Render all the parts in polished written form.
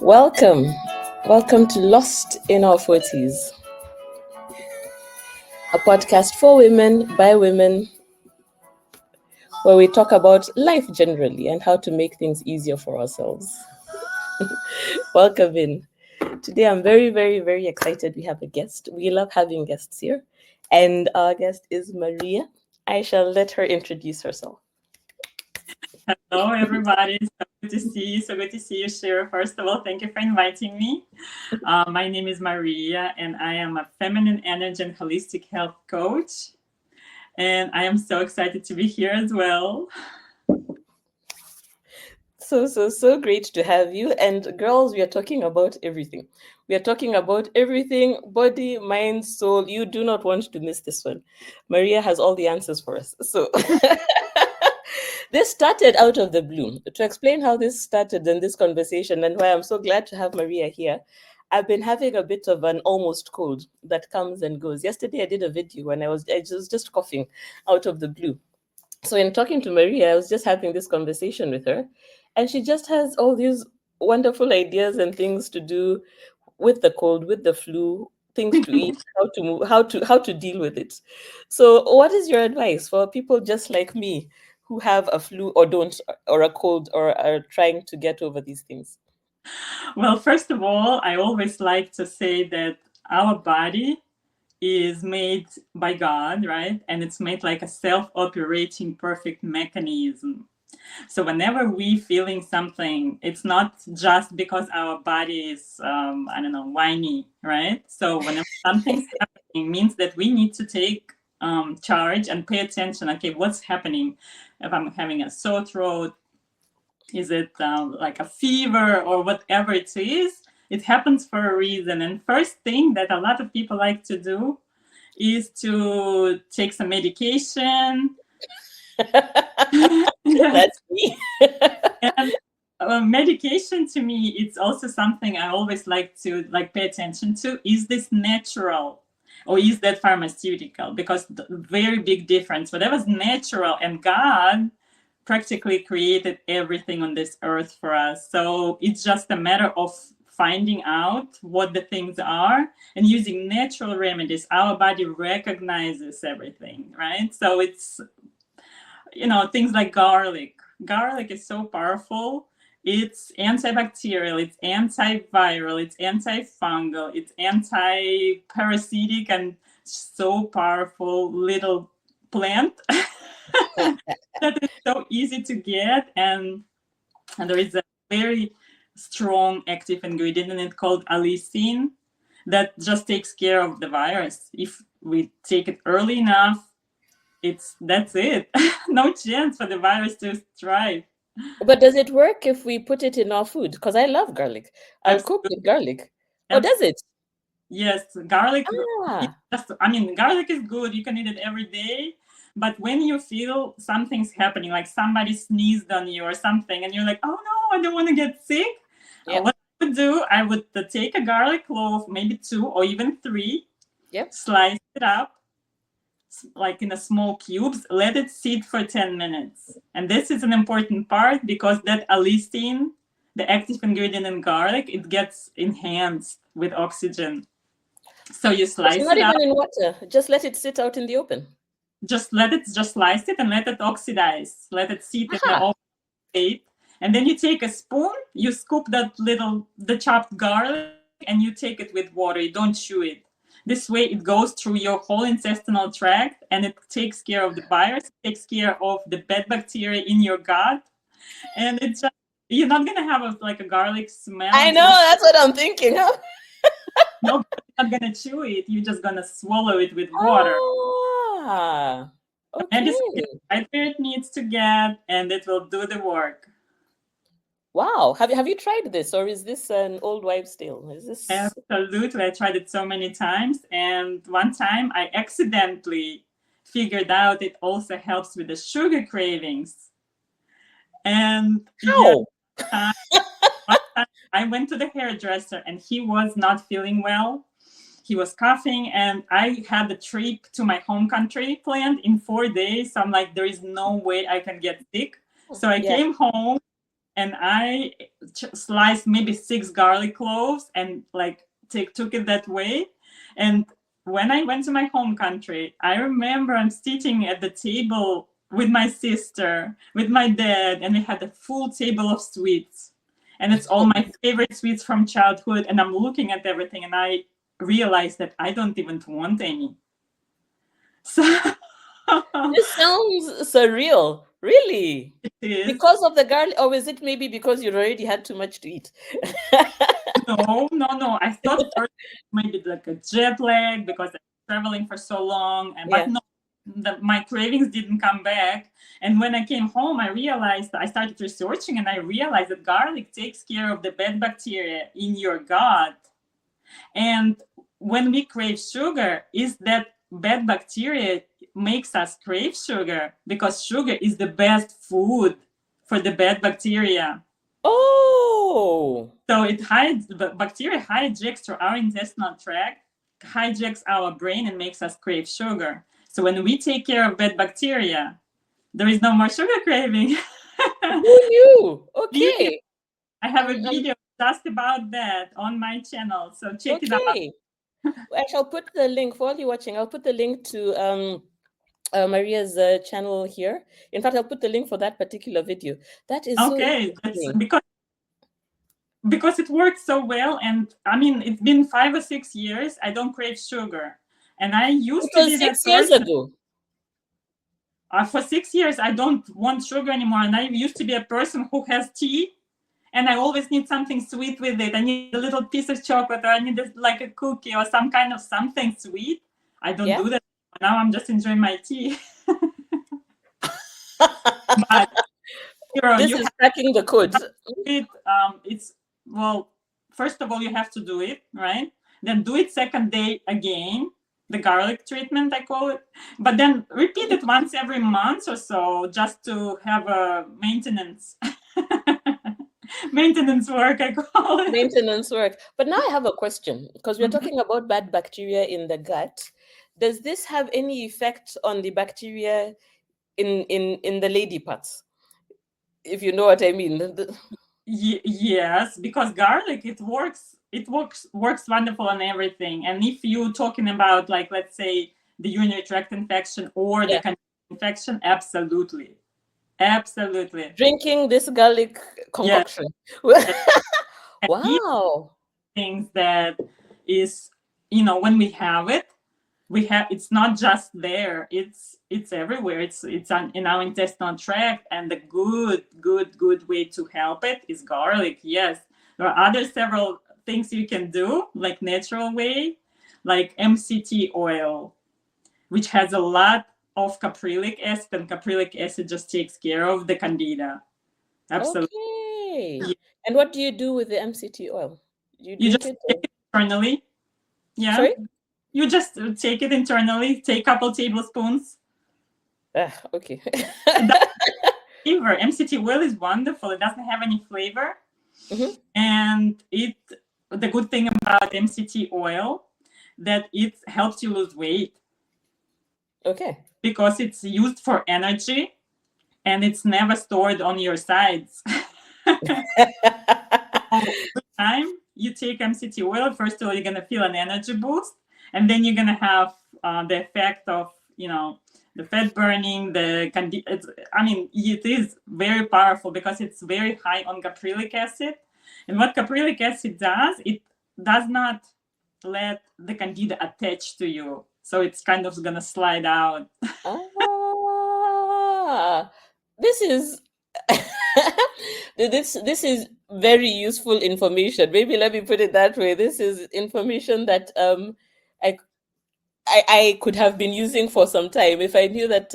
Welcome. Welcome to Lost in Our 40s, a podcast for women, by women, where we talk about life generally and how to make things easier for ourselves. Welcome in. Today I'm very, very, very excited. We have a guest. We love having guests here. And our guest is Maria. I shall let her introduce herself. Hello, everybody. So good to see you. So good to see you, Shira. First of all, thank you for inviting me. My name is Maria, and I am a feminine energy and holistic health coach. And I am so excited to be here as well. So great to have you. And girls, we are talking about everything. We are talking about everything body, mind, soul. You do not want to miss this one. Maria has all the answers for us. So, this started out of the blue. To explain how this started in this conversation and why I'm so glad to have Maria here, I've been having a bit of an almost cold that comes and goes. Yesterday, I did a video and I was just coughing out of the blue. So in talking to Maria, I was just having this conversation with her, and she just has all these wonderful ideas and things to do with the cold, with the flu, things to eat, how to move, how to deal with it. So what is your advice for people just like me who have a flu or don't, or a cold, or are trying to get over these things? Well, first of all, I always like to say that our body is made by God, right? And it's made like a self-operating perfect mechanism. So whenever we feeling something, it's not just because our body is, I don't know, whiny, right? So whenever something's happening, means that we need to take charge and pay attention. Okay, what's happening? If I'm having a sore throat, is it like a fever or whatever it is? It happens for a reason. And first thing that a lot of people like to do is to take some medication. That's me. And medication to me, it's also something I always like to pay attention to. Is this natural or is that pharmaceutical? Because the very big difference. Whatever's natural, and God practically created everything on this earth for us. So it's just a matter of finding out what the things are and using natural remedies. Our body recognizes everything, right? So it's, things like garlic. Garlic is so powerful. It's antibacterial, it's antiviral, it's antifungal, it's anti-parasitic, and so powerful little plant that is so easy to get. And there is a very strong active ingredient in it called allicin that just takes care of the virus. If we take it early enough, that's it. No chance for the virus to thrive. But does it work if we put it in our food? Because I love garlic. I'll cook Absolutely. with garlic. Oh, does it? Yes, garlic. Ah, Garlic is good. You can eat it every day. But when you feel something's happening, like somebody sneezed on you or something, and you're like, oh no, I don't want to get sick. yep, What I would do, I would take a garlic clove, maybe 2 or even 3, yep. slice it up, like in a small cubes, let it sit for 10 minutes. And this is an important part because that allicin, the active ingredient in garlic, it gets enhanced with oxygen. So you It's slice not it up, even in water. Just let it sit out in the open. just slice it and let it oxidize. Let it sit in the Aha. oven state. And then you take a spoon, you scoop the chopped garlic, and you take it with water. You don't chew it. This way it goes through your whole intestinal tract and it takes care of the virus, it takes care of the bad bacteria in your gut. And it's just, you're not gonna have a garlic smell. I It's know, gonna that's what I'm thinking. Huh? Nobody's not gonna chew it. You're just gonna swallow it with water. Ah, Medicine okay. gets right where it needs to get, and it will do the work. Wow. Have you tried this, or is this an old wives' tale? Is this? Absolutely. I tried it so many times. And one time I accidentally figured out it also helps with the sugar cravings. And yeah, How? uh, one time I went to the hairdresser and he was not feeling well. He was coughing, and I had a trip to my home country planned in 4 days. So I'm like, there is no way I can get sick. So I Yeah. came home and I sliced maybe 6 garlic cloves and like took it that way. And when I went to my home country, I remember I'm sitting at the table with my sister, with my dad, and we had a full table of sweets. And it's all my favorite sweets from childhood. And I'm looking at everything and I realized that I don't even want any. So This sounds surreal. Really? it is. Because of the garlic, or is it maybe because you already had too much to eat? No, no, no. I thought first maybe like a jet lag because I'm traveling for so long, and but Yeah. no, my cravings didn't come back. And when I came home, I realized I started researching, and I realized that garlic takes care of the bad bacteria in your gut. And when we crave sugar, is that bad bacteria makes us crave sugar because sugar is the best food for the bad bacteria. Oh. So it hides the bacteria hijacks through our intestinal tract, hijacks our brain and makes us crave sugar. So when we take care of bad bacteria, there is no more sugar craving. Who knew? Really, Okay. I have a Um, video just about that on my channel. So check it out. okay. I shall put the link for all you watching. I'll put the link to Maria's channel here. In fact, I'll put the link for that particular video. That is so Okay, that's interesting. because it works so well. And I mean, it's been 5 or 6 years. I don't crave sugar. And I It used to was be that 6 years person. ago. For 6 years, I don't want sugar anymore. And I used to be a person who has tea, and I always need something sweet with it. I need a little piece of chocolate, or I need like a cookie or some kind of something sweet. I don't Yeah. do that now. I'm just enjoying my tea. But This you is have cracking the code. it. It's well. First of all, you have to do it right. Then do it second day again. The garlic treatment, I call it. But then repeat it once every month or so, just to have a maintenance maintenance work, I call it. Maintenance work. But now I have a question because we're Mhm. talking about bad bacteria in the gut. Does this have any effect on the bacteria in the lady parts? If you know what I mean. Yes, because garlic it works wonderful on everything. And if you're talking about, like, let's say the urinary tract infection or the Yeah. infection, absolutely, absolutely, Drinking this garlic yes. concoction. And these Wow. things that is, when we have it, it's not just there, it's everywhere. It's in our intestinal tract, and the good way to help it is garlic. Yes, there are other several things you can do, like natural way, like MCT oil, which has a lot of caprylic acid, and caprylic acid just takes care of the candida. Absolutely. Okay. Yeah. And what do you do with the MCT oil? Do you You drink just it take or it internally. Yeah, sorry? you just take it internally, take a couple tablespoons. Ah, okay. It doesn't flavor. MCT oil is wonderful. It doesn't have any flavor. Hmm. And the good thing about MCT oil, that it helps you lose weight Okay. because it's used for energy and it's never stored on your sides. So every time you take MCT oil, first of all, you're gonna feel an energy boost, and then you're gonna have the effect of, the fat burning. I mean, it is very powerful because it's very high on caprylic acid, and what caprylic acid does, it does not let the candida attach to you, so it's kind of gonna slide out. Ah, this is this is very useful information. Maybe let me put it that way. This is information that I I could have been using for some time if I knew that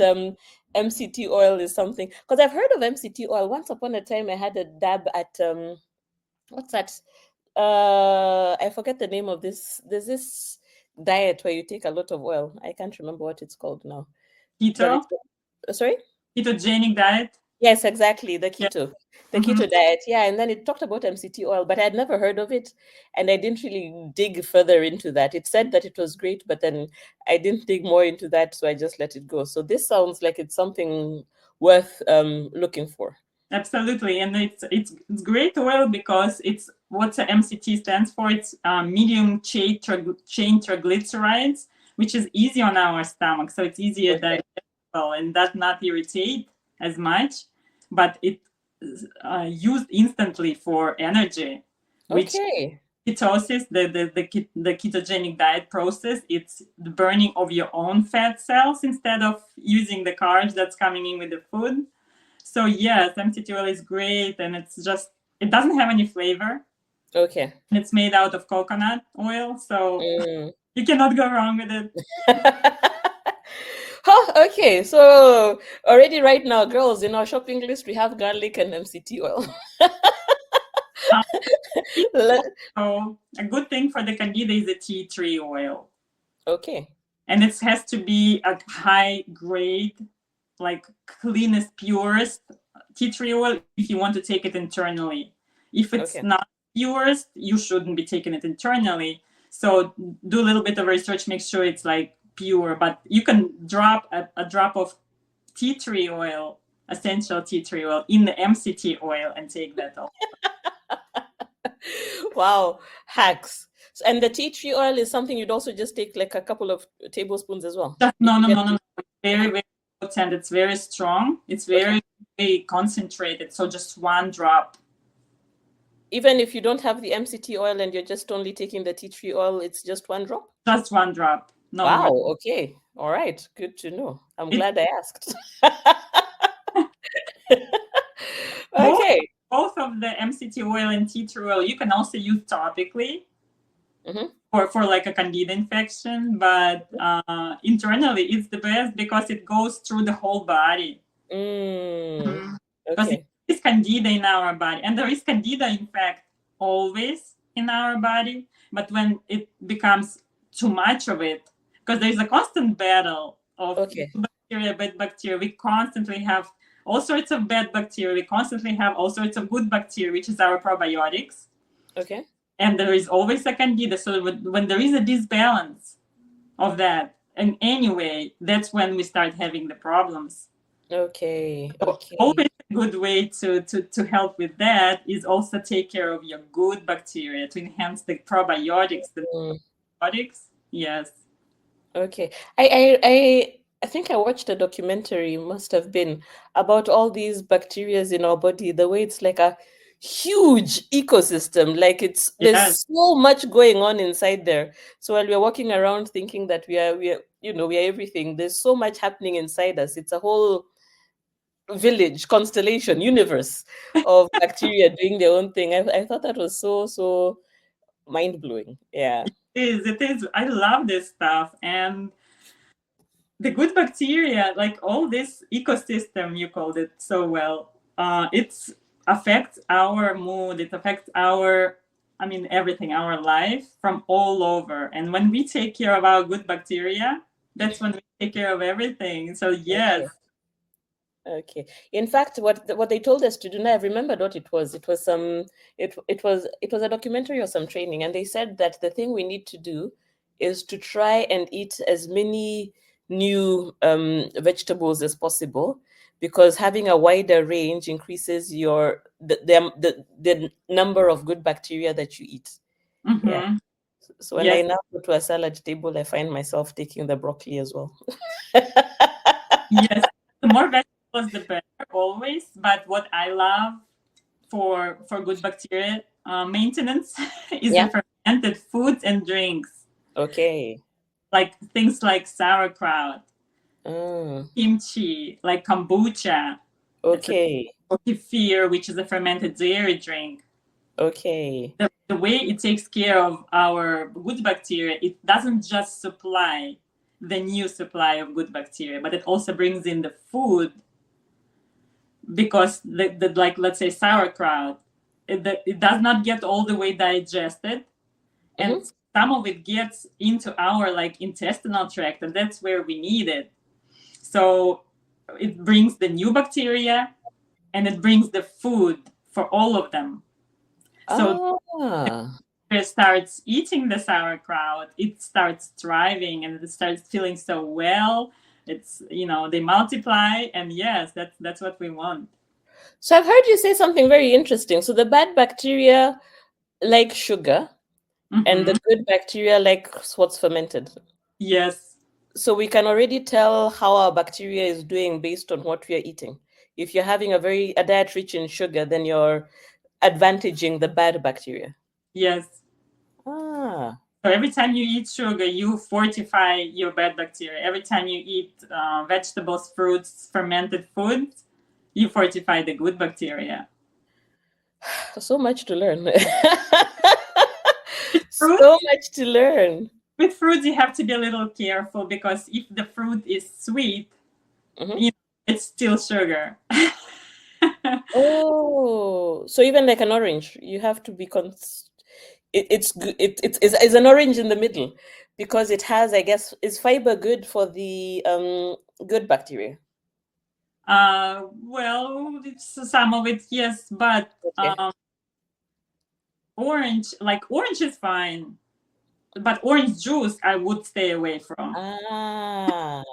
MCT oil is something. Because I've heard of MCT oil. Once upon a time, I had a dab at what's that? I forget the name of this. There's this diet where you take a lot of oil. I can't remember what it's called now, but Keto, it's sorry. ketogenic diet. Yes, exactly. Yeah. The Mhm. keto diet. Yeah, and then it talked about MCT oil, but I had never heard of it, and I didn't really dig further into that. It said that it was great, but then I didn't dig more into that, so I just let it go. So this sounds like it's something worth looking for. Absolutely, and it's great oil because it's what the MCT stands for. It's medium chain triglycerides, which is easy on our stomach, so it's easier Okay. digestible and does not irritate as much. But it used instantly for energy, which Okay. ketosis, the ketogenic diet process, it's the burning of your own fat cells instead of using the carbs that's coming in with the food. So yes, MCT oil is great, and it doesn't have any flavor. Okay. And it's made out of coconut oil, so Mm. you cannot go wrong with it. Huh, okay, so already right now, girls, in our shopping list, we have garlic and MCT oil. Um, Le- so a good thing for the candida is the tea tree oil, okay, and it has to be a high grade, like cleanest, purest tea tree oil if you want to take it internally. If it's okay. not purest, you shouldn't be taking it internally. So do a little bit of research, make sure it's like pure. But you can drop a drop of tea tree oil, essential tea tree oil, in the MCT oil and take that off. Wow, hacks. And the tea tree oil is something you'd also just take like a couple of tablespoons as well. Just If no, you no, get no, no, no. It's very, uh very potent. It's very strong. It's okay. very, very concentrated. So just one drop. Even if you don't have the MCT oil and you're just only taking the tea tree oil, it's just one drop. Just one drop. No more. Wow, okay. All right, good to know. I'm It's glad I asked. both Okay. both of the MCT oil and tea tree oil. You can also use topically Hmm. for like a candida infection, but internally it's the best because it goes through the whole body. Mm, Because okay. there is candida in our body, and there is candida, in fact, always in our body. But when it becomes too much of it, because there's a constant battle of Okay. good bacteria, bad bacteria, we constantly have all sorts of bad bacteria, we constantly have all sorts of good bacteria, which is our probiotics, Okay. and there is always a candida. So when there is a disbalance of that, in any way, that's when we start having the problems. Okay. So Okay. always a good way to help with that is also take care of your good bacteria to enhance the probiotics, the Mm, probiotics. Yes. okay. I think I watched a documentary, must have been, about all these bacteria in our body, the way it's like a huge ecosystem. Like Yes. there's so much going on inside there. So while we're walking around thinking that we are everything, there's so much happening inside us. It's a whole village, constellation, universe of bacteria doing their own thing. I thought that was so mind blowing. Yeah. It is. It is. I love this stuff. And the good bacteria, like all this ecosystem, you called it so well, it's affects our mood, it affects our, I mean, everything, our life from all over. And when we take care of our good bacteria, that's when we take care of everything. So Okay. yes. Okay. In fact, what they told us to do now, I've remembered what it was. It was it was a documentary or some training, and they said that the thing we need to do is to try and eat as many new vegetables as possible, because having a wider range increases the number of good bacteria that you eat. Yeah. Mm-hmm. So when I Yes. now go to a salad table, I find myself taking the broccoli as well. Yes. The more vegetables, the better, always. But what I love for good bacteria maintenance is Yeah. the fermented foods and drinks, Okay. like things like sauerkraut, Mm, kimchi, like kombucha. That's a okay. or kefir, which is a fermented dairy drink. Okay. The way it takes care of our good bacteria, it doesn't just supply the new supply of good bacteria, but it also brings in the food because the like let's say sauerkraut, it does not get all the way digested, and Hmm. some of it gets into our like intestinal tract, and that's where we need it. So it brings the new bacteria and it brings the food for all of them. So Ah, it starts eating the sauerkraut, it starts thriving and it starts feeling so well. It's they multiply, and yes, that's what we want. So I've heard you say something very interesting. So the bad bacteria like sugar, and the Hmm. good bacteria like what's fermented. Yes, So we can already tell how our bacteria is doing based on what we are eating. If you're having a diet rich in sugar, then you're advantaging the bad bacteria. yes. Ah, So every time you eat sugar, you fortify your bad bacteria. Every time you eat vegetables, fruits, fermented foods, you fortify the good bacteria. so much to learn. Fruit, So much to learn. with fruits, you have to be a little careful because if the fruit is sweet, Mhm. you know, it's still sugar. Oh, so even like an orange, you have to be it's good. It's an orange in the middle because it has, I guess, is fiber good for the good bacteria? Well, it's some of it, yes, but Okay. orange is fine, but orange juice I would stay away from. Ah,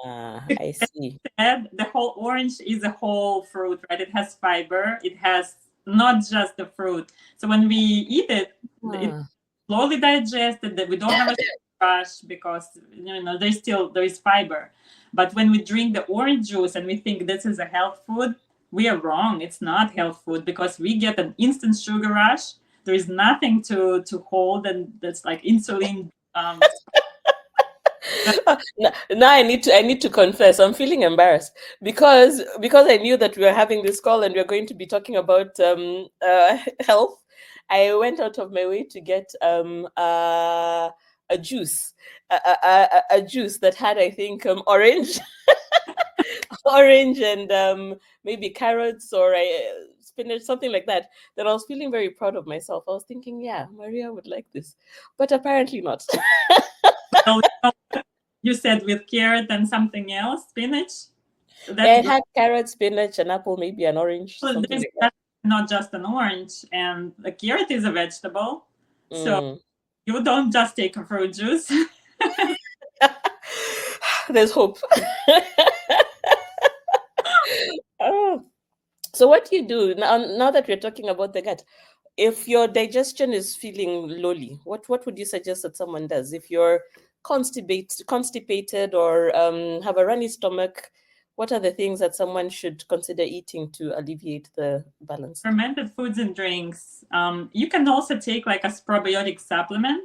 I see. And the whole orange is a whole fruit, right? It has fiber. It has not just the fruit. So when we eat it, it's Ah. slowly digested. That we don't have a rush because there is fiber. But when we drink the orange juice and we think this is a health food, we are wrong. It's not health food because we get an instant sugar rush. There is nothing to hold, and that's like insulin. Now I need to confess I'm feeling embarrassed because I knew that we were having this call and we are going to be talking about health. I went out of my way to get a juice, a juice that had, I think, orange, orange, and maybe carrots or spinach, something like that. That I was feeling very proud of myself. I was thinking, yeah, Maria would like this, but apparently not. Well, you said with carrot and something else, spinach. Yeah, That's it good. had carrot, spinach, an apple, maybe an orange, Well, something there's like that. not just an orange, and the carrot is a vegetable, so Mm. you don't just take a fruit juice. There's hope. Oh, so what do you do now that we're talking about the gut? If your digestion is feeling lowly, what would you suggest that someone does? If you're constipated or have a runny stomach, what are the things that someone should consider eating to alleviate the balance? Fermented foods and drinks. You can also take like a probiotic supplement,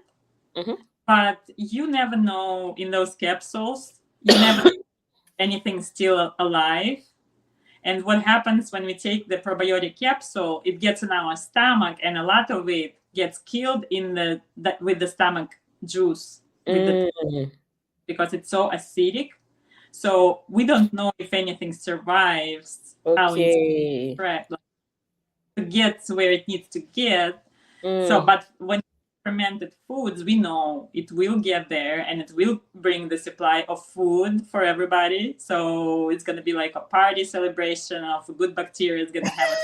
Hmm. but you never know in those capsules. You never know anything still alive. And what happens when we take the probiotic capsule? It gets in our stomach, and a lot of it gets killed in with the stomach juice with the Mm, because it's so acidic. So we don't know if anything survives how it's okay. like, to get where it needs to get. So, Mm, but when fermented foods, we know it will get there and it will bring the supply of food for everybody. So it's gonna be like a party celebration of good bacteria is gonna have a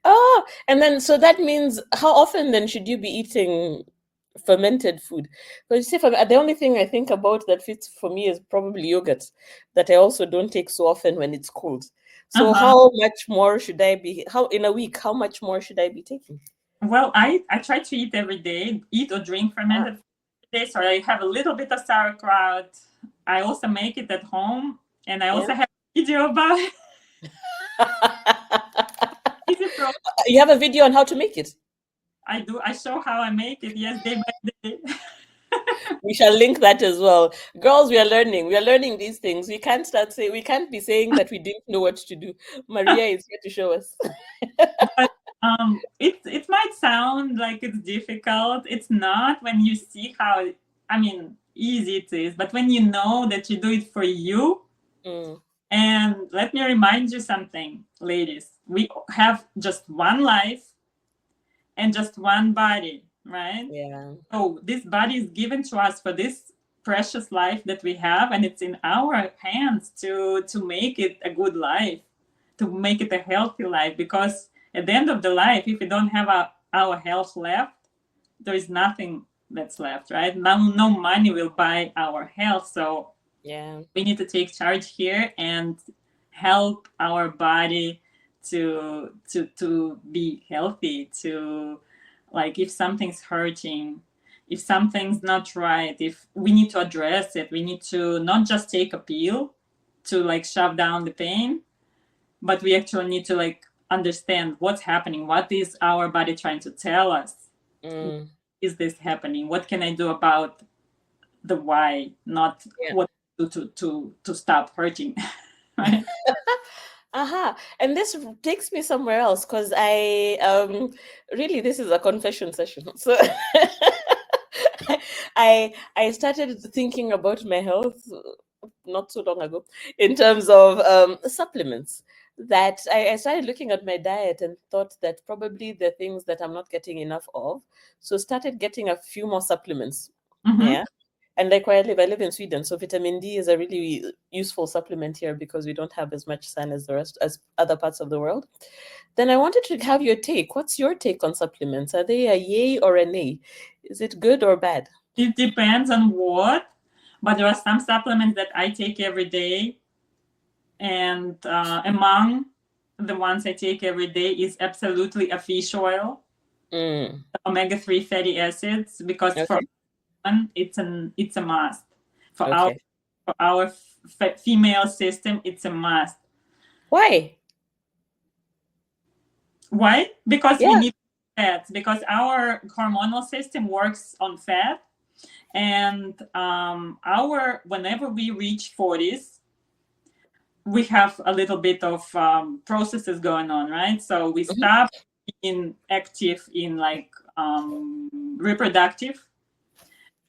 oh, and then so that means how often then should you be eating fermented food? Because you see, the only thing I think about that fits for me is probably yogurt, that I also don't take so often when it's cold. So uh-huh. how much more should I be? How in a week? How much more should I be taking? Well, I try to eat every day, eat or drink Ah, fermented food every day. So I have a little bit of sauerkraut. I also make it at home, and I yeah. also have a video about it. Easy pro. You have a video on how to make it. I do. I show how I make it. Yes, day by day. We shall link that as well. Girls, we are learning. We are learning these things. We can't be saying that we didn't know what to do. Maria is here to show us. But it might sound like it's difficult. It's not when you see how I mean easy it is, but when you know that you do it for you. Mm, And let me remind you something, ladies. We have just one life and just one body, right? yeah. So this body is given to us for this precious life that we have, and it's in our hands to make it a good life, to make it a healthy life. Because at the end of the life, if we don't have our health left, there is nothing that's left, right? No money will buy our health. So Yeah. we need to take charge here and help our body to be healthy, to like if something's hurting, if something's not right, if we need to address it, we need to not just take a pill to like shove down the pain, but we actually need to like understand what's happening, what is our body trying to tell us, Mm. is this happening, what can I do about the why, not Yeah. what to stop hurting. Right. Aha. And this takes me somewhere else because I really this is a confession session. So I started thinking about my health not so long ago in terms of supplements. That I started looking at my diet and thought that probably the things that I'm not getting enough of. So started getting a few more supplements. Mm-hmm. Yeah. And like where I live in Sweden, so vitamin D is a really useful supplement here because we don't have as much sun as the rest as other parts of the world. Then I wanted to have your take. What's your take on supplements? Are they a yay or a nay? Is it good or bad? It depends on what, but there are some supplements that I take every day, and among the ones I take every day is absolutely a fish oil, Mm, omega-3 fatty acids, because for okay. one, it's a must. For our Okay. female system, it's a must. Why? Why? Because we Yeah. need fats. Because our hormonal system works on fat, and our whenever we reach 40s, we have a little bit of processes going on, right? So we Mhm. stop being active in like reproductive,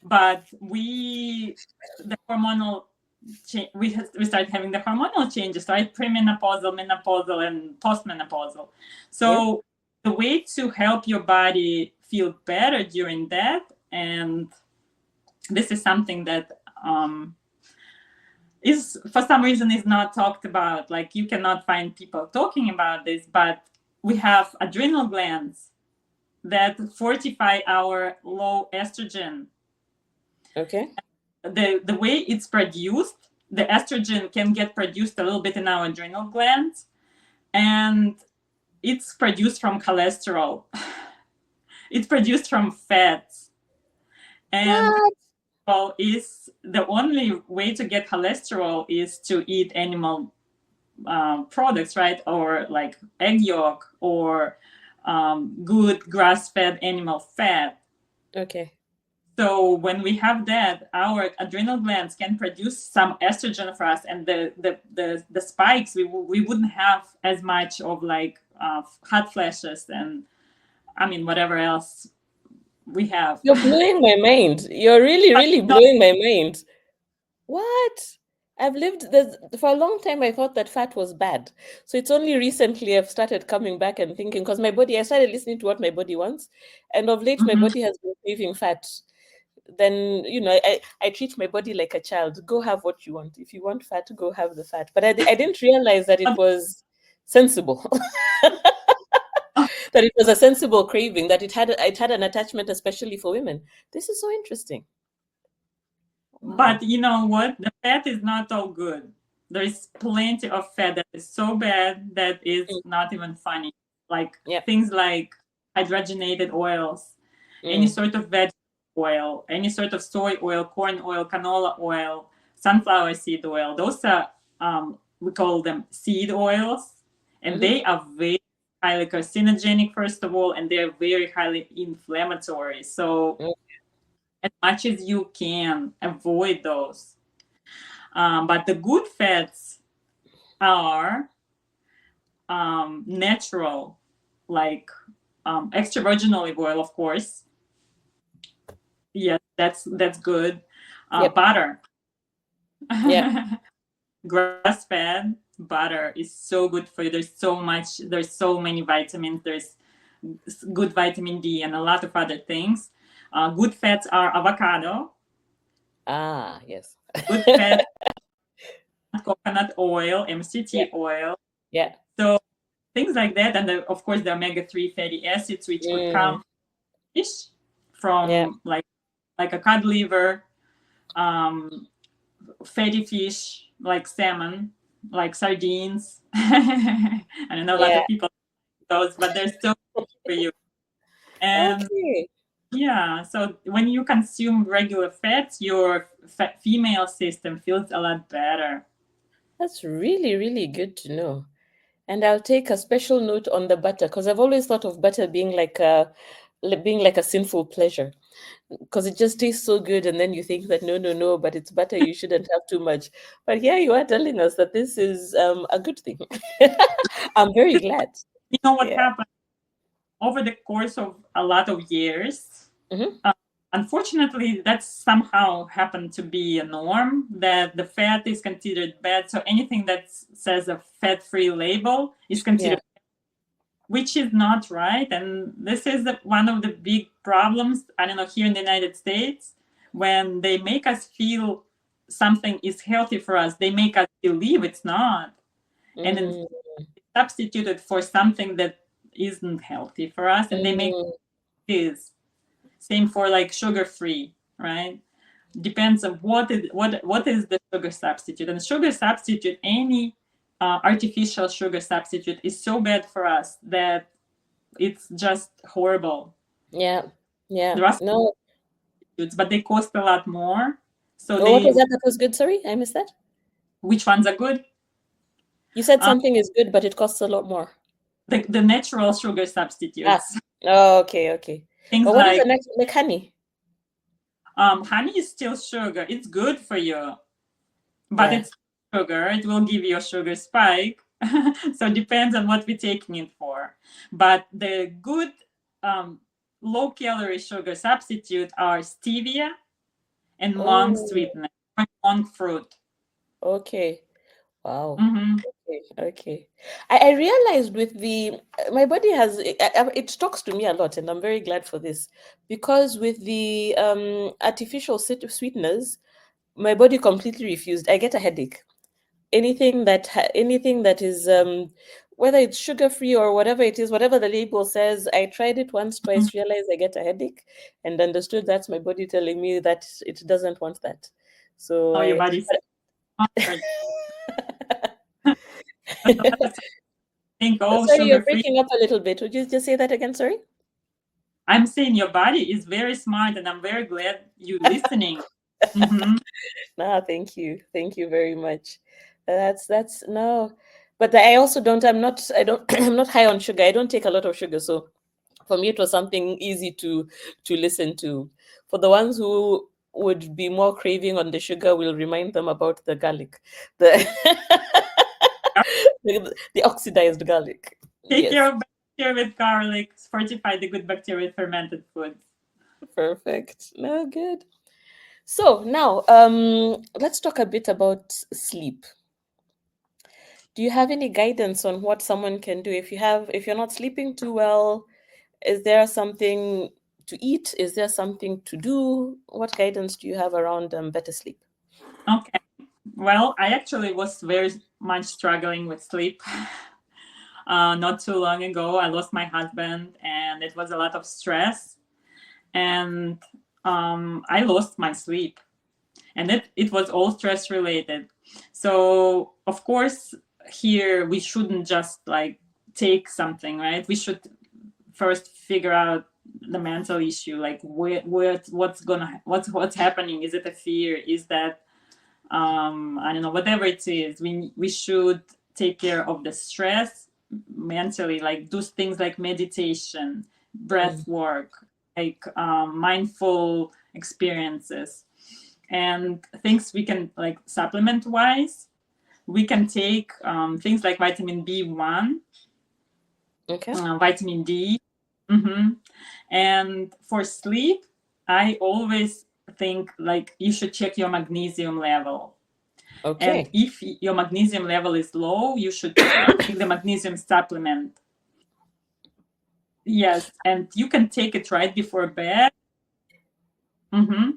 but the hormonal we start having the hormonal changes, right? Premenopausal, menopausal, and postmenopausal. Yep. So the way to help your body feel better during that, and this is something that is for some reason is not talked about. Like you cannot find people talking about this, but we have adrenal glands that fortify our low estrogen. Okay. The way it's produced, the estrogen can get produced a little bit in our adrenal glands, and it's produced from cholesterol. It's produced from fats, and What? well, is the only way to get cholesterol is to eat animal products, right? Or like egg yolk or good grass-fed animal fat. Okay. So when we have that, our adrenal glands can produce some estrogen for us, and the spikes we wouldn't have as much of like hot flashes and I mean whatever else we have. You're blowing my mind. You're really, But really no, blowing my mind. What? I've lived this for a long time. I thought that fat was bad. So it's only recently I've started coming back and thinking because my body, I started listening to what my body wants. And of late, my mhm. body has been craving fat. Then, I treat my body like a child. Go have what you want. If you want fat, go have the fat. But I didn't realize that it But was sensible, that it was a sensible craving, that it had an attachment, especially for women. This is so interesting. but Wow. you know what? The fat is not all good. There is plenty of fat that is so bad that is Mm, not even funny. Like yeah. things like hydrogenated oils, any Mm, sort of vegetable oil, any sort of soy oil, corn oil, canola oil, sunflower seed oil. Those are we call them seed oils, and hmm. they are very highly carcinogenic first of all, and they're very highly inflammatory. So Mm. as much as you can avoid those. But the good fats are natural, like extra virgin olive oil, of course. Yes, that's good. Yep. Butter, Yep. grass fed butter is so good for you. There's so much. There's so many vitamins. There's good vitamin D and a lot of other things. Good fats are avocado. Ah, yes. Good fats, coconut oil, Yeah. MCT oil. Yeah. So things like that, and of course the omega-3 fatty acids, which could come Mm, from fish, yeah. from like a cod liver, um, fatty fish like salmon. like sardines. I don't know, a lot Yeah. of people those, but they're still good for you. And Okay. yeah, so when you consume regular fats, your female system feels a lot better. That's really, really good to know. And I'll take a special note on the butter because I've always thought of butter being like a sinful pleasure because it just tastes so good, and then you think that no, no, no, but it's butter. You shouldn't have too much. But here you are telling us that this is a good thing. I'm very glad. You know what Yeah. happened over the course of a lot of years? Hmm. Uh, Unfortunately, that somehow happened to be a norm that the fat is considered bad. So anything that says a fat-free label is Yeah. considered, which is not right. And this is one of the big problems, I don't know, here in the United States, when they make us feel something is healthy for us, they make us believe it's not. And then Mm, substitute it for something that isn't healthy for us, and they make mm, it is. Same for like sugar free, right? Depends on what is the sugar substitute. And sugar substitute, any artificial sugar substitute, is so bad for us that it's just horrible. yeah. Yeah. There are No. substitutes, but they cost a lot more. So Oh, what they, was that? That was good. Sorry, I missed that. which ones are good? You said Um, something is good, but it costs a lot more. the natural sugar Ah. substitutes, Oh, okay, okay. things But what is the like next? Like honey? honey is still sugar. It's good for you, but Yeah. it's sugar. It will give you a sugar spike. So it depends on what we're taking it for. But the good um, low calorie sugar substitute are stevia and monk Oh, sweetness, monk fruit. okay. Wow. Hmm. Okay. Okay. I realized with the my body has it talks to me a lot, and I'm very glad for this because with the artificial sweeteners, my body completely refused. I get a headache. Anything that is whether it's sugar free or whatever it is, whatever the label says. I tried it once, twice, realized I get a headache, and understood that's my body telling me that it doesn't want that. So Oh, your I body's scared. Sorry, Think, oh, you're sugar free. breaking up a little bit. Would you just say that again? Sorry. I'm saying your body is very smart, and I'm very glad you listening. Hmm. No, thank you very much. That's no, but I also don't. I don't. I'm not high on sugar. I don't take a lot of sugar, so for me it was something easy to listen to. For the ones who would be more craving on the sugar, we'll remind them about the garlic, the the oxidized garlic. Take Yes, care of bacteria with garlic, fortify the good bacteria with fermented foods. perfect. No, good. So now, let's talk a bit about sleep. Do you have any guidance on what someone can do if you're not sleeping too well? Is there something to eat? Is there something to do? What guidance do you have around better sleep? Okay. Well, I actually was very much struggling with sleep. Not too long ago, I lost my husband, and it was a lot of stress. And I lost my sleep, and it was all stress related. So, of course, here we shouldn't just like take something, right? We should first figure out the mental issue, like what's happening. Is it a fear? Is that I don't know, whatever it is, we should take care of the stress mentally, like do things like meditation, Mm, breath work, like mindful experiences, and things we can like supplement wise. We can take things like vitamin B1, okay. vitamin D. Hmm. And for sleep, I always think like you should check your magnesium level. And Okay. if your magnesium level is low, you should take the magnesium supplement. Yes, and you can take it right before bed. Hmm.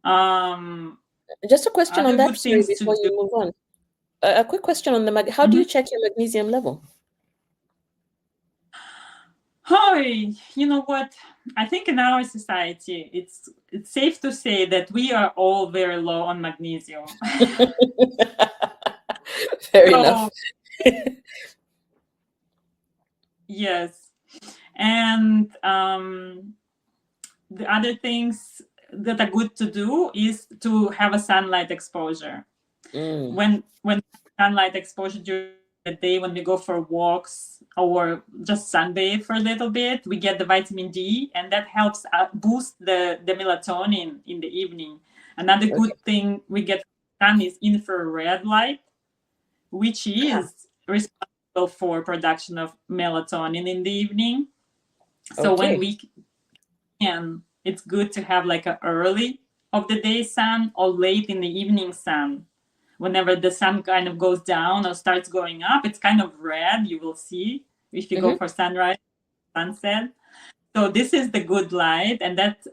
Um, Just a question on Other that, good sorry, things to before do. you move on. A quick question on the how do Hmm. you check your magnesium level? Hi, you know what? I think in our society, it's safe to say that we are all very low on magnesium. Fair enough. So yes, and the other things that are good to do is to have a sunlight exposure. Mm, When sunlight exposure during the day, when we go for walks or just sunbathe for a little bit, we get the vitamin D, and that helps boost the melatonin in the evening. Another okay. good thing we get from sun is infrared light, which Ah, is responsible for production of melatonin in the evening. So when okay. we can, it's good to have like a early of the day sun or late in the evening sun. Whenever the sun kind of goes down or starts going up, it's kind of red. You will see if you go Mm-hmm. for sunrise, sunset. So this is the good light, and that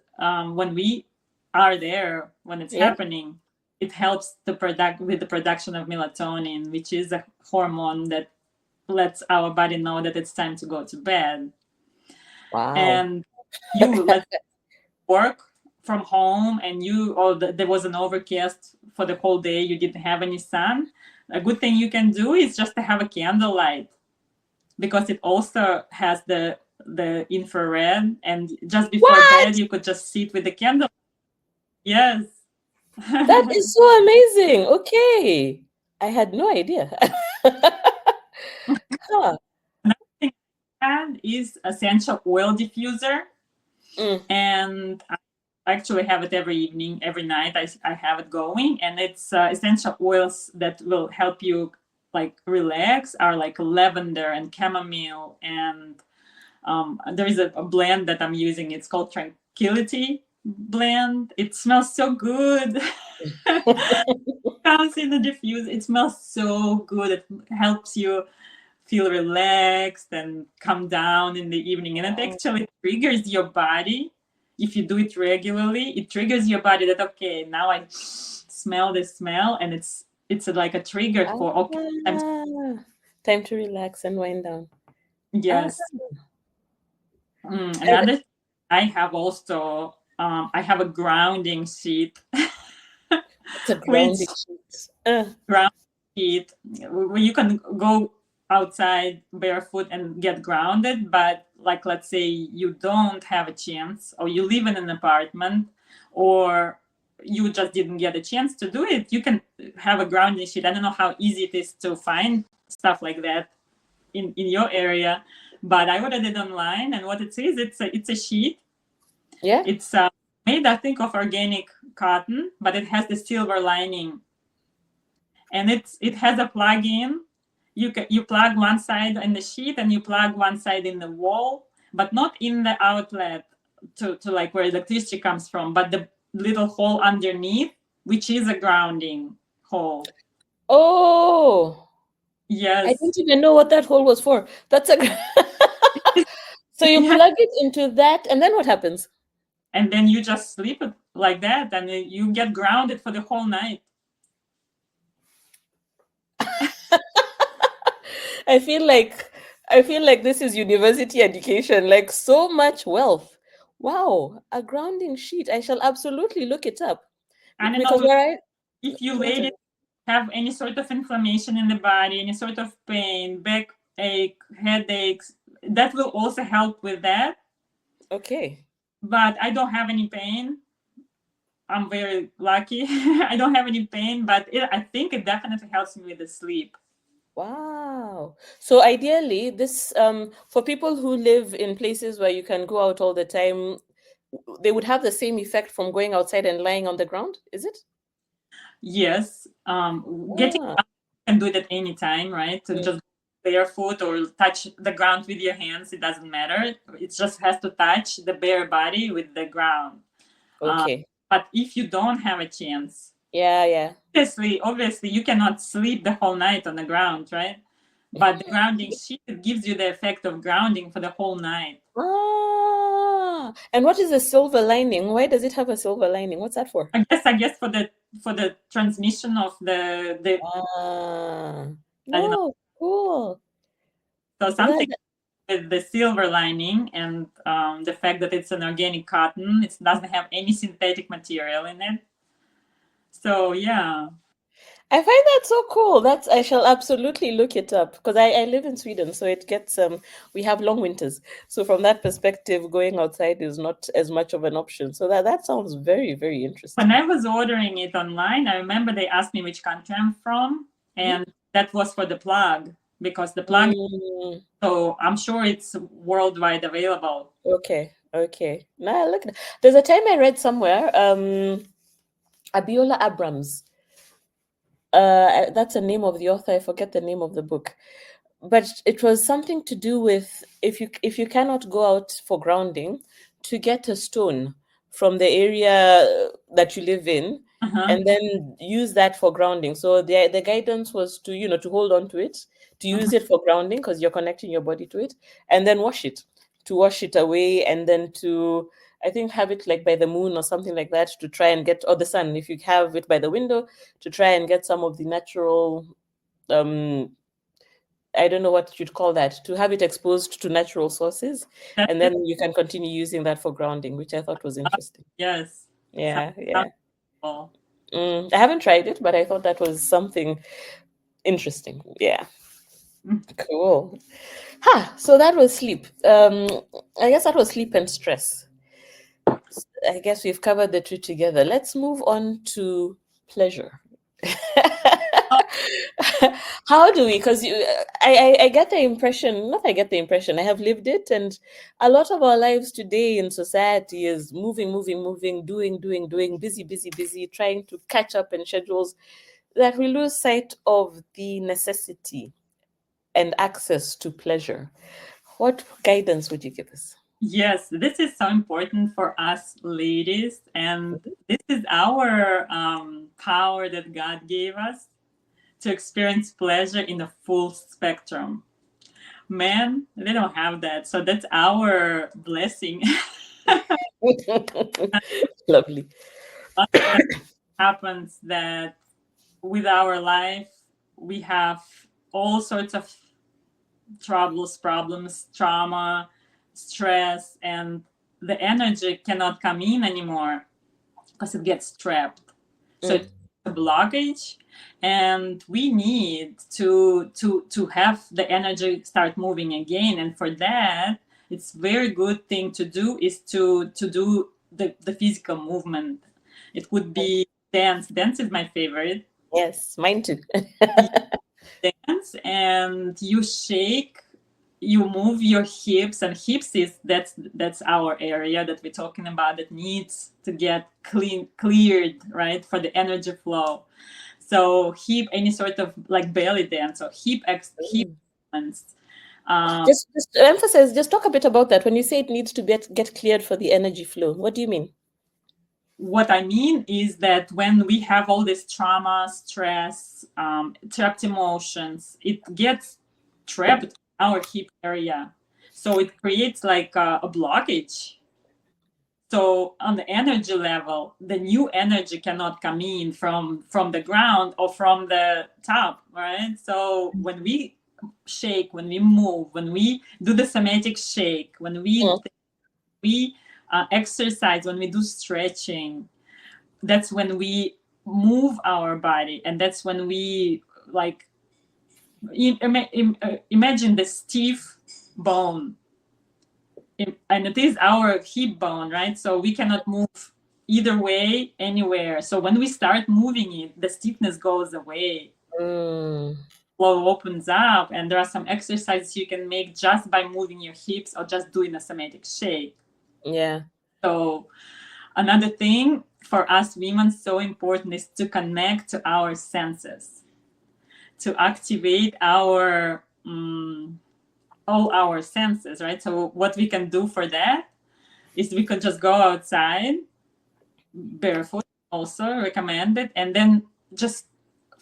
when we are there when it's Yeah. happening, it helps to product with the production of melatonin, which is a hormone that lets our body know that it's time to go to bed. Wow. And you let's work from home, and there was an overcast for the whole day. You didn't have any sun. A good thing you can do is just to have a candlelight, because it also has the infrared, and just before bed What? you could just sit with the candle. Yes. That Another is so amazing. Okay. I had no idea. Huh. thing I had is essential oil diffuser, Mm, and I actually have it every evening, every night. I have it going, and it's essential oils that will help you like relax are like lavender and chamomile, and there is a blend that I'm using. It's called Tranquility blend. It smells so good. Comes in the diffuse. It smells so good. It helps you feel relaxed and come down in the evening. And it actually triggers your body. If you do it regularly, it triggers your body that okay, now I smell the smell, and it's like a trigger for okay, I'm ah, time to relax and wind down. Ah, yes. and Another thing I have also I have a grounding sheet, it's a which grounding sheet. ground sheet where you can go outside barefoot and get grounded. But like let's say you don't have a chance, or you live in an apartment, or you just didn't get a chance to do it, you can have a grounding sheet. I don't know how easy it is to find stuff like that in your area, but I ordered it online, and what it says, it's a sheet. Yeah. It's made, I think, of organic cotton, but it has the silver lining, and it has a plug-in. You plug one side in the sheet, and you plug one side in the wall, but not in the outlet to like where electricity comes from, but the little hole underneath, which is a grounding hole. Oh, I Yes. didn't even know what that hole was for. That's a. So you Yeah. plug it into that, and then what happens? And then you just sleep it like that, and you get grounded for the whole night. I feel like I feel like this is university education, like so much wealth. Wow, a grounding sheet. I shall absolutely look it up I don't because know where I if you go ahead. ladies have any sort of inflammation in the body, any sort of pain, backache, headaches, that will also help with that. Okay. But I don't have any pain. I'm very lucky. I don't have any pain, but I think it definitely helps me with the sleep. Wow. So ideally, this for people who live in places where you can go out all the time, they would have the same effect from going outside and lying on the ground, is it? Yes, getting Ah, up, you can do it at any time, right? To mm, just barefoot or touch the ground with your hands, it doesn't matter. It just has to touch the bare body with the ground. Uh, okay. but if you don't have a chance, Yeah, yeah. obviously, you cannot sleep the whole night on the ground, right? But the grounding sheet gives you the effect of grounding for the whole night. Ah, and what is the silver lining? Why does it have a silver lining? What's that for? I guess for the transmission of the Ah, I don't know. no, cool. So That, something with the silver lining, and the fact that it's an organic cotton, it doesn't have any synthetic material in it. So yeah, I find that so cool. That's I shall absolutely look it up because I live in Sweden, so it gets we have long winters. So from that perspective, going outside is not as much of an option. So that sounds very, very When interesting. I was ordering it online, I remember they asked me which country I'm from, Mhm. and that was for the plug because the plug. Mm, So I'm sure it's worldwide available. okay, okay. Now look at there's a time I read somewhere, Abiola Abrams. That's the name of the author. I forget the name of the book, but it was something to do with if you cannot go out for grounding, to get a stone from the area that you live in, Uh-huh. and then use that for grounding. So the guidance was to to hold on to it, to Uh-huh. use it for grounding because you're connecting your body to it, and then wash it away, and then to I think have it like by the moon or something like that, to try and get, or the sun if you have it by the window, to try and get some of the natural, um I don't know what you'd call that, to have it exposed to natural sources, That's and it. then you can continue using that for grounding, which I thought was interesting. Yes. Sounds Yeah, yeah. wonderful. I haven't tried it, but I thought that was something interesting. Yeah, Mm. cool. So that was sleep. I guess that was sleep and stress. I guess we've covered the two together. Let's move on to pleasure. Oh, How do we? Because I get the impression, not I get the impression, I have lived it, and a lot of our lives today in society is moving, moving, moving, doing, doing, doing, busy, busy, busy, trying to catch up in schedules, that we lose sight of the necessity and access to pleasure. What guidance would you give us? yes, this is so important for us ladies, and this is our power that God gave us to experience pleasure in the full spectrum. Men, they don't have that, so that's our blessing. Lovely. But that happens that with our life, we have all sorts of troubles, problems, trauma, stress, and the energy cannot come in anymore because it gets trapped. So Mm, it's a blockage, and we need to have the energy start moving again. And for that, it's very good thing to do is to do the physical movement. It could be dance. Dance is my favorite. yes, mine too. You dance and you shake, you move your hips, and hips is that's our area that we're talking about that needs to get cleared, right, for the energy flow. So hip, any sort of like belly dance or hip movements. um, Just emphasize, just talk a bit about that. When you say it needs to get cleared for the energy flow, what do you mean? what I mean is that when we have all this trauma, stress, trapped emotions, it gets trapped in our hip area, so it creates like a blockage. So on the energy level, the new energy cannot come in from the ground or from the top, right? So when we shake, when we move, when we do the somatic shake, when we Mm, we exercise, when we do stretching, that's when we move our body, and that's when we like imagine the stiff bone, and it is our hip bone, right? So we cannot move either way anywhere. So when we start moving it, the stiffness goes away, mm, flow opens up, and there are some exercises you can make just by moving your hips or just doing a somatic shake. yeah. So another thing for us women so important is to connect to our senses, to activate our all our senses, right? So what we can do for that is we could just go outside barefoot, also recommended, and then just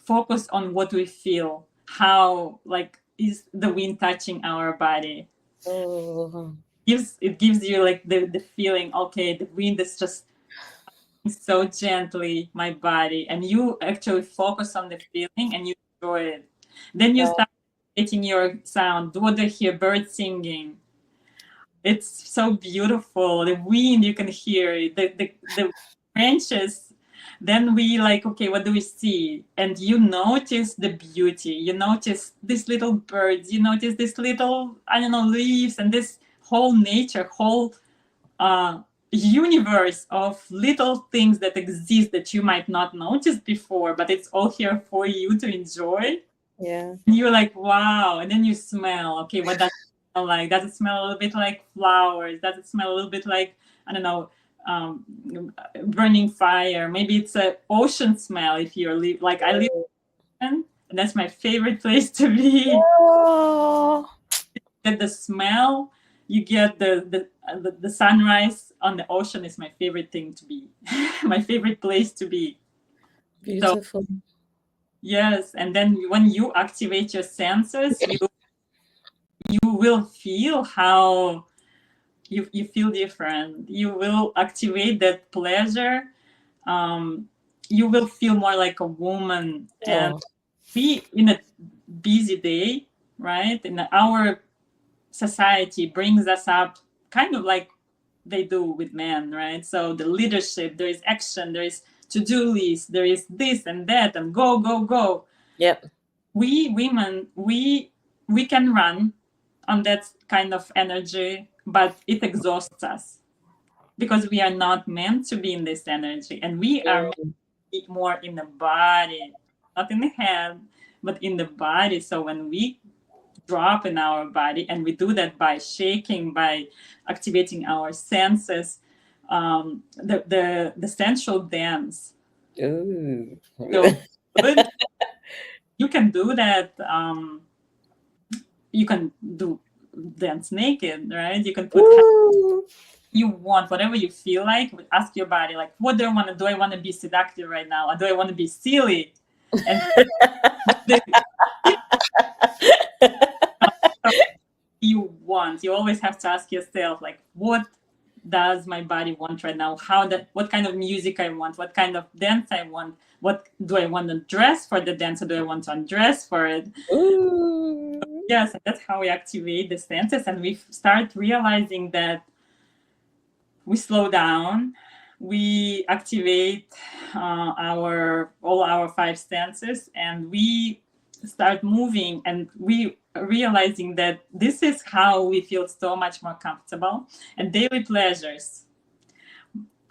focus on what we feel, how like is the wind touching our body. Oh, It gives you like the feeling, okay, the wind is just so gently my body, and you actually focus on the feeling and you enjoy it. Then you wow. start getting your sound. What do you hear? Birds singing. It's so beautiful. The wind, you can hear it. The branches, Then we like, okay, what do we see? And you notice the beauty. You notice these little birds. You notice this little, I don't know, leaves, and this whole nature, whole universe of little things that exist that you might not notice before, but it's all here for you to enjoy. Yeah. And you're like, wow. And then you smell, okay, what does it smell like? Does it smell a little bit like flowers? Does it smell a little bit like, I don't know, um, burning fire? Maybe it's an ocean smell if you're like, I live in Ocean, and that's my favorite place to be. Oh, Get the smell, you get the sunrise on the ocean is my favorite thing to be, my favorite place to be. So beautiful. yes, and then when you activate your senses, you will feel how you feel different. You will activate that pleasure. You will feel more like a woman. And Oh, we in a busy day, right? In our society brings us up kind of like they do with men, right? So the leadership, there is action, there is to-do list, there is this and that, and go, go, go. yep. We women, we can run on that kind of energy, but it exhausts us because we are not meant to be in this energy, and we are meant Mm, to be more in the body, not in the head, but in the body. So when we drop in our body, and we do that by shaking, by activating our senses, the sensual dance. ooh. So good. You can do that. You can do dance naked, right? You can put Ooh. you want whatever you feel like. Ask your body, like, what do I want to do? I want to be seductive right now, or do I want to be silly? And the, you want, you always have to ask yourself, like, what does my body want right now? What kind of music I want? What kind of dance I want? What do I want to dress for the dance, or do I want to undress for it? Ooh. Yes, and that's how we activate the senses, and we start realizing that we slow down, we activate our all our five senses, and we start moving, and we realizing that this is how we feel so much more comfortable. And daily pleasures,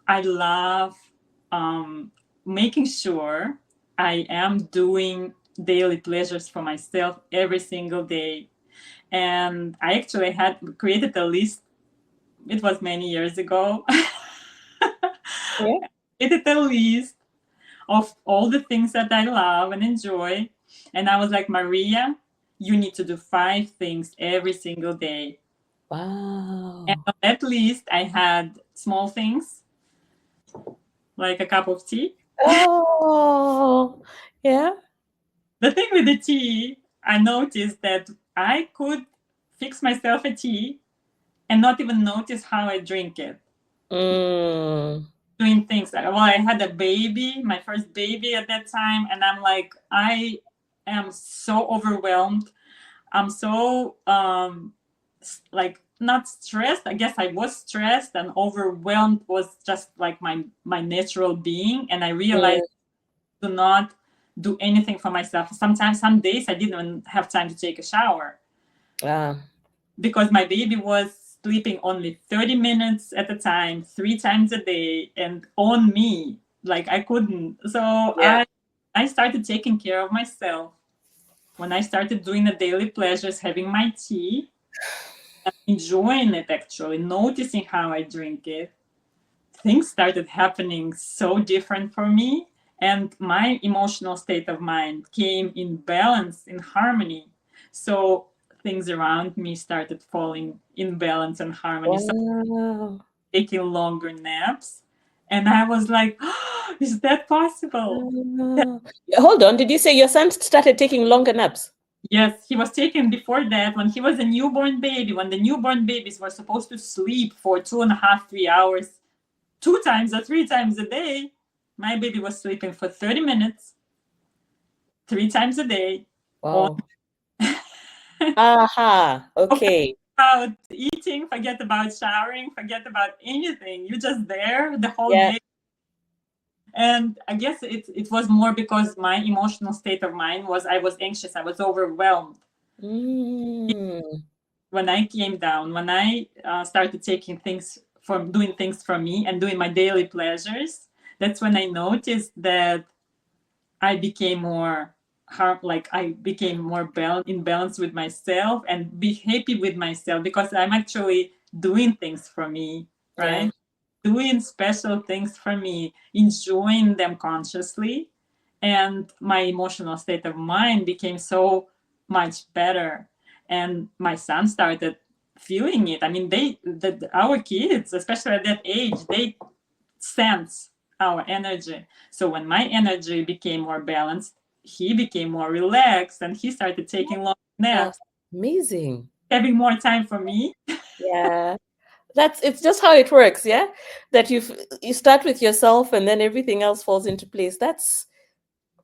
I love making sure I am doing daily pleasures for myself every single day. And I actually had created a list. It was many years ago. Yeah. Created a list of all the things that I love and enjoy. And I was like, Maria, you need to do 5 things every single day. And Wow. on that list, I had small things like a cup of tea. Oh, yeah. The thing with the tea, I noticed that I could fix myself a tea and not even notice how I drink it. Mm, Doing things like, well, I had a baby, my first baby at that time, and I'm like, I am so overwhelmed. I'm so like not stressed. I guess I was stressed, and overwhelmed was just like my natural being. And I realized mm, to not do anything for myself. Sometimes, some days I didn't even have time to take a shower ah, because my baby was sleeping only 30 minutes at a time, 3 times a day, and on me. Like I couldn't. So yeah. I started taking care of myself when I started doing the daily pleasures, having my tea, enjoying it, actually noticing how I drink it. Things started happening so different for me, and my emotional state of mind came in balance, in harmony. So things around me started falling in balance and harmony. So Wow. taking longer naps, and I was like, oh, is that possible? Wow. Hold on. Did you say your son started taking longer naps? Yes, he was taken before that when he was a newborn baby, when the newborn babies were supposed to sleep for 2.5, 3 hours, 2 times or 3 times a day. My baby was sleeping for 30 minutes, 3 times a day. On Wow. Aha. Okay. about eating, forget about showering, forget about anything. You're just there the whole Yeah. day. And I guess it was more because my emotional state of mind was, I was anxious, I was overwhelmed. Mm, When I came down, when I started taking things from doing things for me and doing my daily pleasures, that's when I noticed that I became more like I became more in balance with myself and be happy with myself, because I'm actually doing things for me, yeah, right? Doing special things for me, enjoying them consciously, and my emotional state of mind became so much better. And my son started feeling it. I mean, our kids, especially at that age, they sense our energy. So when my energy became more balanced, he became more relaxed and he started taking long uh, naps, amazing. having more time for me. Yeah, that's it's just how it works. Yeah, that you start with yourself and then everything else falls into place. That's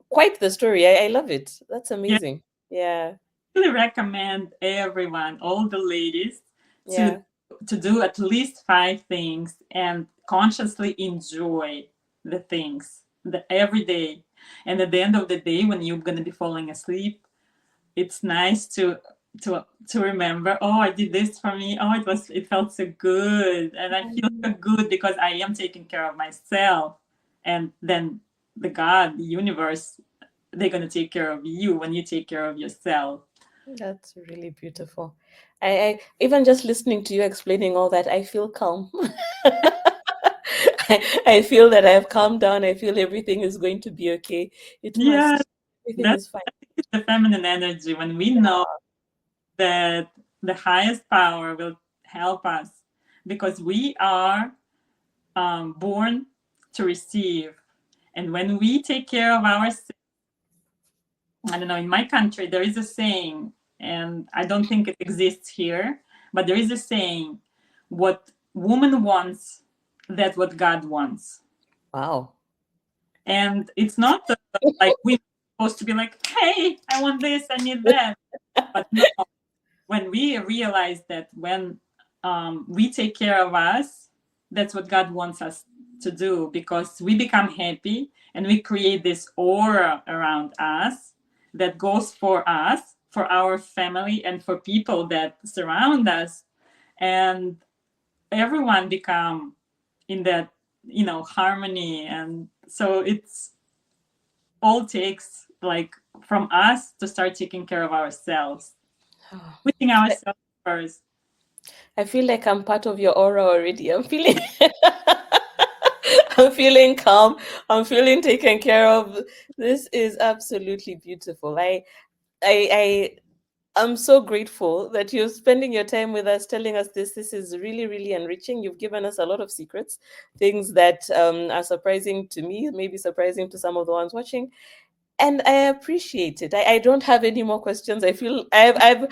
quite the story. I love it. That's Yeah, amazing. Yeah, I really recommend everyone, all the ladies, to yeah. to do at least 5 things and consciously enjoy the things every day. And at the end of the day, when you're gonna be falling asleep, it's nice to remember, oh, I did this for me, oh, it felt so good, and I feel so good because I am taking care of myself. And then the God, the universe, they're going to take care of you when you take care of yourself. That's really beautiful. I even just listening to you explaining all that, I feel calm. I feel that I've calmed down. I feel everything is going to be okay. It Yeah, must. Everything that's is fine. the feminine energy, when we know that the highest power will help us, because we are born to receive. And when we take care of ourselves, I don't know, in my country, there is a saying, and I don't think it exists here, but there is a saying, what woman wants, that's what God wants. Wow. And it's not like we're supposed to be like, hey, I want this, I need that. But no, when we realize that when we take care of us, that's what God wants us to do, because we become happy and we create this aura around us that goes for us, for our family, and for people that surround us. And everyone become in that, harmony. And so it's all takes like from us to start taking care of ourselves, putting I ourselves first. I feel like I'm part of your aura already. I'm feeling I'm feeling calm. I'm feeling taken care of. This is absolutely beautiful. I I'm so grateful that you're spending your time with us, telling us this. This is really, really enriching. You've given us a lot of secrets, things that are surprising to me, maybe surprising to some of the ones watching, and I appreciate it. I don't have any more questions. I feel I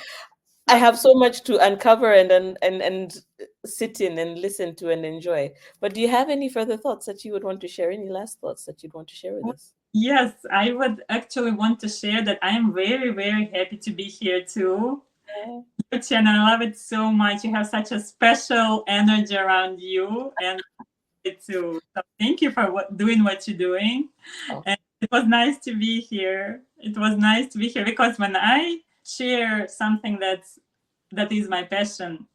have so much to uncover and sit in and listen to and enjoy. But do you have any further thoughts that you would want to share? Any last thoughts that you'd want to share with us? Yes, I would actually want to share that I am very, very happy to be here too. Yeah. Your channel, I love it so much. You have such a special energy around you, and it too. So thank you for doing what you're doing. Oh, And it was nice to be here. It was nice to be here because when I share something that is my passion,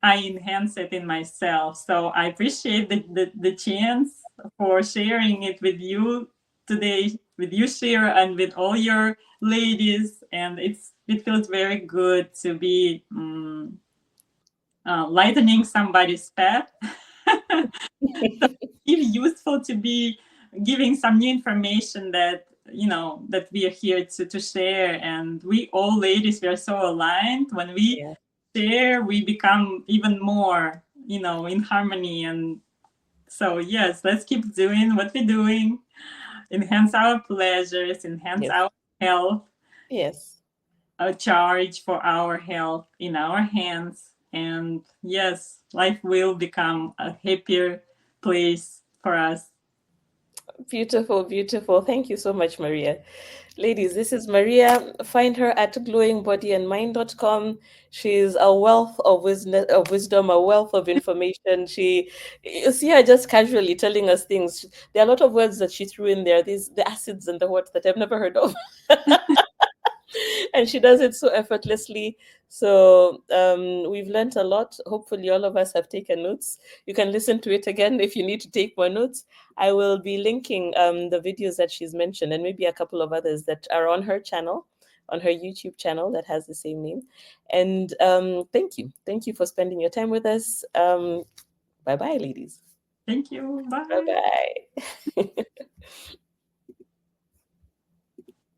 I enhance it in myself. So I appreciate the chance for sharing it with you today, with you, Shira, and with all your ladies. And it feels very good to be lightening somebody's path. It's useful to be giving some new information that that we are here to share. And we all ladies, we are so aligned. When we yeah. share, we become even more in harmony. And so yes, let's keep doing what we're doing, enhance our pleasures, enhance Yes. our health, Yes. a charge for our health in our hands. And yes, life will become a happier place for us. Beautiful, beautiful. Thank you so much, Maria. Ladies, this is Maria. Find her at glowingbodyandmind.com. She's a wealth of wisdom, a wealth of information. You see her just casually telling us things. There are a lot of words that she threw in there. These the acids and the what that I've never heard of. And she does it so effortlessly. So we've learned a lot. Hopefully, all of us have taken notes. You can listen to it again if you need to take more notes. I will be linking the videos that she's mentioned and maybe a couple of others that are on her channel, on her YouTube channel that has the same name. And thank you. Thank you for spending your time with us. Bye bye, ladies. Thank you. Bye Bye. bye.